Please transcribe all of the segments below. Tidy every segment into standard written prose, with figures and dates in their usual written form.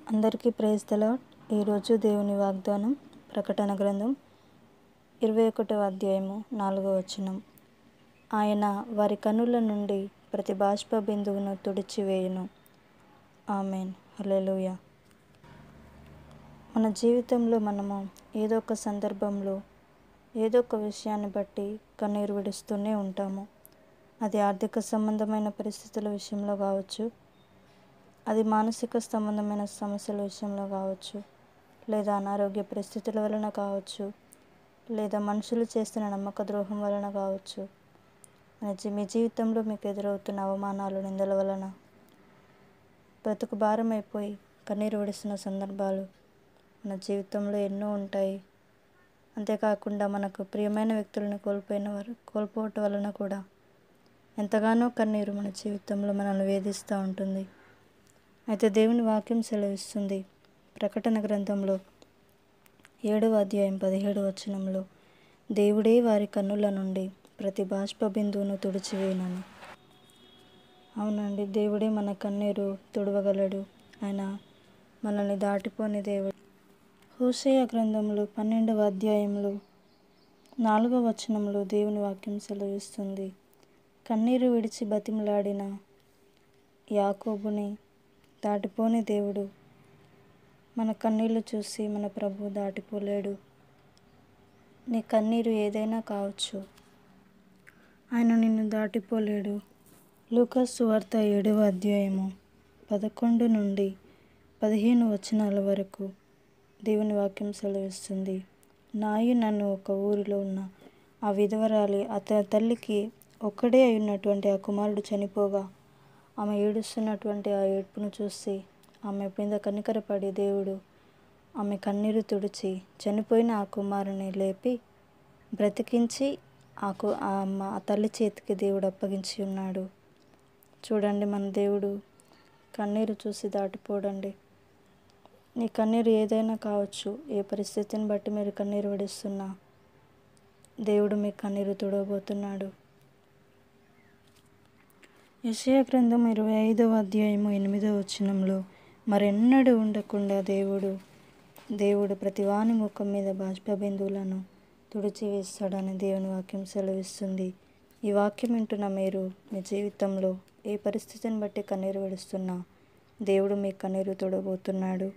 అందరికీ praise the lord. ఈరోజు దేవుని వాగ్దానం ప్రకటన గ్రంథం 21వ అధ్యాయము 4వ వచనం. ఆయన వారి కన్నుల నుండి ప్రతి బాష్ప బిందువును తుడిచివేయును. ఆమెన్. హల్లెలూయా. మన జీవితంలో మనము ఏదో ఒక సందర్భంలో ఏదో ఒక విషయాన్ని బట్టి కన్నీరు విడుస్తూనే ఉంటాము. అది ఆర్థిక సంబంధమైన పరిస్థితుల విషయంలో కావచ్చు, అది మానసిక సంబంధమైన సమస్యల విషయంలో కావచ్చు, లేదా అనారోగ్య పరిస్థితుల వలన కావచ్చు, లేదా మనుషులు చేస్తున్న నమ్మక ద్రోహం వలన కావచ్చు. మీ జీవితంలో మీకు ఎదురవుతున్న అవమానాలు, నిందల వలన బ్రతుకు భారం అయిపోయి కన్నీరు విడుస్తున్న సందర్భాలు మన జీవితంలో ఎన్నో ఉంటాయి. అంతేకాకుండా మనకు ప్రియమైన వ్యక్తులను కోల్పోవటం వలన కూడా ఎంతగానో కన్నీరు మన జీవితంలో మనల్ని వేధిస్తూ ఉంటుంది. అయితే దేవుని వాక్యం సెలవిస్తుంది ప్రకటన గ్రంథంలో 7వ అధ్యాయం 17వ వచనంలో, దేవుడే వారి కన్నుల నుండి ప్రతి బాష్ప బిందువును తుడిచివేయనని. అవునండి, దేవుడే మన కన్నీరు తుడవగలడు. ఆయన మనల్ని దాటిపోని దేవుడు. హోషేయ గ్రంథంలో 12వ అధ్యాయంలో 4వ వచనంలో దేవుని వాక్యం సెలవిస్తుంది, కన్నీరు విడిచి బతిమలాడిన యాకోబుని దాటిపోని దేవుడు. మన కన్నీళ్లు చూసి మన ప్రభు దాటిపోలేడు. నీ కన్నీరు ఏదైనా కావచ్చు, ఆయన నిన్ను దాటిపోలేడు. లూకా సువార్త 7వ అధ్యాయము 11 నుండి 15 వచనాల వరకు దేవుని వాక్యం సెలవిస్తుంది. నన్ను ఒక ఊరిలో ఉన్న ఆ విధవరాలి అతని తల్లికి ఒక్కడే అయినటువంటి ఆ కుమారుడు చనిపోగా ఆమె ఏడుస్తున్నటువంటి ఆ ఏడ్పును చూసి ఆమె మీద కనికరపడి దేవుడు ఆమె కన్నీరు తుడిచి చనిపోయిన ఆ కుమారుని లేపి బ్రతికించి ఆ తల్లి చేతికి దేవుడు అప్పగించి ఉన్నాడు. చూడండి, మన దేవుడు కన్నీరు చూసి దాటిపోడండి. నీ కన్నీరు ఏదైనా కావచ్చు, ఏ పరిస్థితిని బట్టి మీరు కన్నీరు విడుస్తున్నా దేవుడు మీ కన్నీరు తుడవబోతున్నాడు. యెషయా గ్రంథం 25వ అధ్యాయము 8వ వచనంలో, మరెన్నడూ ఉండకుండా దేవుడు ప్రతివాని ముఖం మీద బాష్ప బిందువులను తుడిచివేస్తాడని దేవుని వాక్యం సెలవిస్తుంది. ఈ వాక్యం వింటున్న మీరు మీ జీవితంలో ఏ పరిస్థితిని బట్టి కన్నీరు విడుస్తున్నా దేవుడు మీ కన్నీరు తుడవబోతున్నాడు.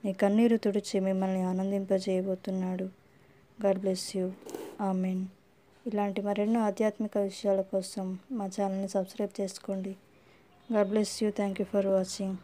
మీ కన్నీరు తుడిచి మిమ్మల్ని ఆనందింపజేయబోతున్నాడు. God bless you. ఆమెన్. ఇలాంటి మరెన్నో ఆధ్యాత్మిక విషయాల కోసం మా ఛానల్ని సబ్స్క్రైబ్ చేసుకోండి. God bless you. Thank you for watching.